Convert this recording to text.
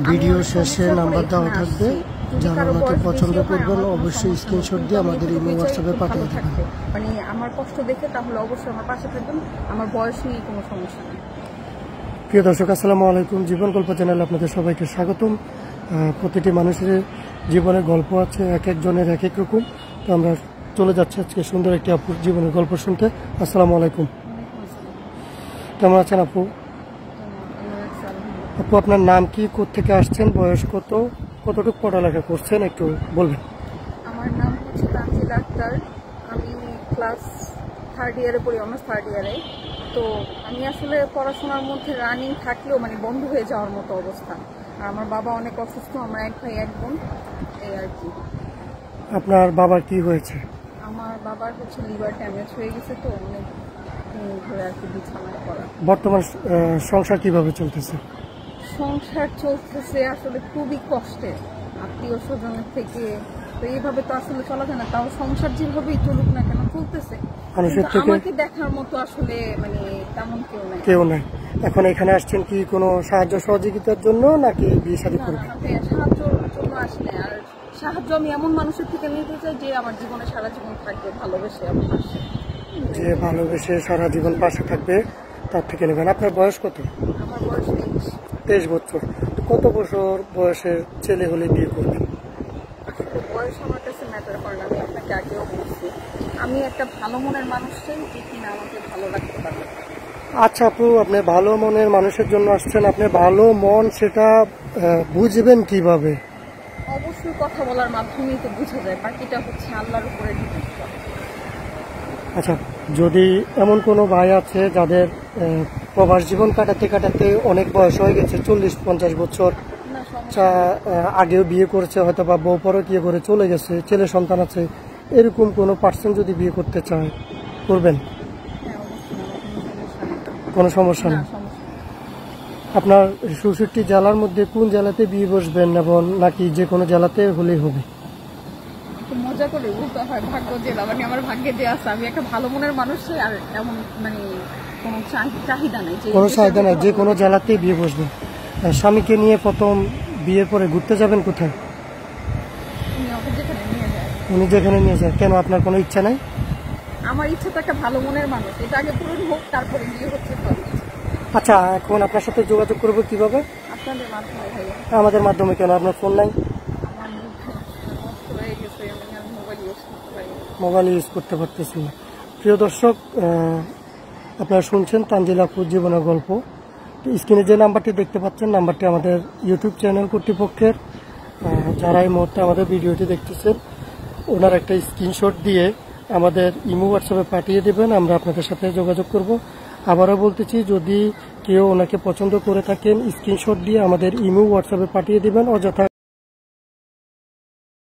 Video শেষে number দেওয়া থাকবে, যারা ওনাকে পছন্দ করবেন অবশ্যই স্ক্রিনশট দিয়ে আমাদের ইমো হোয়াটসঅ্যাপে পাঠিয়ে দেবেন। মানে আমার কষ্ট দেখে তাহলে অবশ্যই আমার পাশে থাকবেন, আমার বয়স নিয়ে কোনো সমস্যা নেই। প্রিয় দর্শক, আসসালামু আলাইকুম। জীবন গল্প চ্যানেলে আপনাদের সবাইকে স্বাগতম। প্রতিটি মানুষের জীবনে গল্প আছে, এক একজনের এক এক রকম। তো আমরা চলে যাচ্ছি আজকে সুন্দর একটি আপুর জীবনের গল্প শুনতে। আসসালামু আলাইকুম। কেমন আছেন আপু? আপু, আপনার নাম কি, কোত্থেকে আসছেন, বয়স কত, কতটুকু পড়ালেখা করছেন একটু বলবেন? আমার নাম হচ্ছে তানজিলা আক্তার। আমি ক্লাস 3rd ইয়ারে পড়ি, অনার্স 3rd ইয়ারে। তো আমি আসলে পড়াশোনার মধ্যে রানিং থাকলেও মানে বন্ধ হয়ে যাওয়ার মতো অবস্থা। আর আমার বাবা অনেক অসুস্থ, আমরা এক ভাই এক বোন, এই আর কি। আপনার বাবার কি হয়েছে? আমার বাবার হচ্ছে লিভার ড্যামেজ হয়ে গেছে, তো অনেক ঘুরে আর কি বিছানায় পড়া। বর্তমান সংসার কিভাবে চলতেছে? সংসার চলতেছে আসলে খুবই কষ্টে, আত্মীয় স্বজনের থেকে। তো এইভাবে তো আসলে চলা যায় না, তাও সংসার যেভাবেই চলুক না কেন চলতেছে। আমাকে দেখার মতো আসলে মানে তেমন কেউ নাই। এখন এখানে আসছেন কি কোনো সাহায্য সহযোগিতার জন্য নাকি বিয়ে শাদী করবেন? সাহায্যের জন্য আসলে, আর সাহায্য আমি এমন মানুষের থেকে নিতে চাই যে আমার জীবনে সারা জীবন থাকবে, ভালোবেসে আমার পাশে, যে ভালোবেসে সারা জীবন পাশে থাকবে, তার থেকে নেবেন। আপনার বয়স কত? আমার বয়স 23 বছর। কত বছর বয়সের ছেলে হলে বিয়ে করবেন? বয়স আমার কাছে ম্যাটার করে না। আমি আপনাকে আগেও বলছি, আমি একটা ভালো মনের মানুষ চাই যে কিনা আমাকে ভালো রাখতে পারবে। আচ্ছা আপু, আপনি ভালো মনের মানুষের জন্য আসছেন, আপনি ভালো মন সেটা বুঝবেন কিভাবে? অবশ্যই কথা বলার মাধ্যমেই তো বোঝা যায়, বাকিটা হচ্ছে আল্লাহর উপরে ডিপেন্ড করে। আচ্ছা, যদি এমন কোনো ভাই আছে যাদের প্রবাস জীবন কাটাতে কাটাতে অনেক বয়স হয়ে গেছে, 40-50 বছর, আগেও বিয়ে করেছে, হয়তো বা বউ পরকীয়া করে চলে গেছে, ছেলে সন্তান আছে, এরকম কোনো পার্সন যদি বিয়ে করতে চায় করবেন? কোনো সমস্যা নেই। আপনার 64 জেলার মধ্যে কোন জেলাতে বিয়ে বসবেন, এবং নাকি যে কোনো জেলাতে হলেই হবে? মজা করে বলতে হয় ভাগ্য জেলা, মানে আমার ভাগ্যে যে আছে। আমি একটা ভালো মনের মানুষ, আর এমন মানে কোনো চাহিদা নাই, কোনো চাহিদা নাই, যে কোনো জেলাতেই বিয়ে বসবেন। স্বামীকে নিয়ে প্রথম বিয়ের পরে ঘুরতে যাবেন কোথায়? উনি যেখানে নিয়ে যায়। কেন, আপনার কোনো ইচ্ছা নাই? আমার ইচ্ছা তো একটা ভালো মনের মানুষ, এটা আগে পূরণ হোক, তারপরে বিয়ে হচ্ছে। আচ্ছা, এখন আপনার সাথে যোগাযোগ করবো কিভাবে? আপনাদের মাধ্যমে। আমাদের মাধ্যমে? কেন, আপনার ফোন নাই? মোবাইল ইউজ করতে পারতেছি না। প্রিয় দর্শক, আপনারা শুনছেন তানজিলা আপুর জীবনের গল্প। স্ক্রিনে যে নাম্বারটি দেখতে পাচ্ছেন, নাম্বারটি আমাদের ইউটিউব চ্যানেল কর্তৃপক্ষের। যারা এই মুহূর্তে আমাদের ভিডিওটি দেখতেছেন, ওনার একটা স্ক্রিনশট দিয়ে আমাদের ইমো হোয়াটসঅ্যাপে পাঠিয়ে দেবেন, আমরা আপনাদের সাথে যোগাযোগ করব। আবারও বলতেছি, যদি কেউ ওনাকে পছন্দ করে থাকেন, স্ক্রিনশট দিয়ে আমাদের ইমো হোয়াটসঅ্যাপে পাঠিয়ে দেবেন। অযথা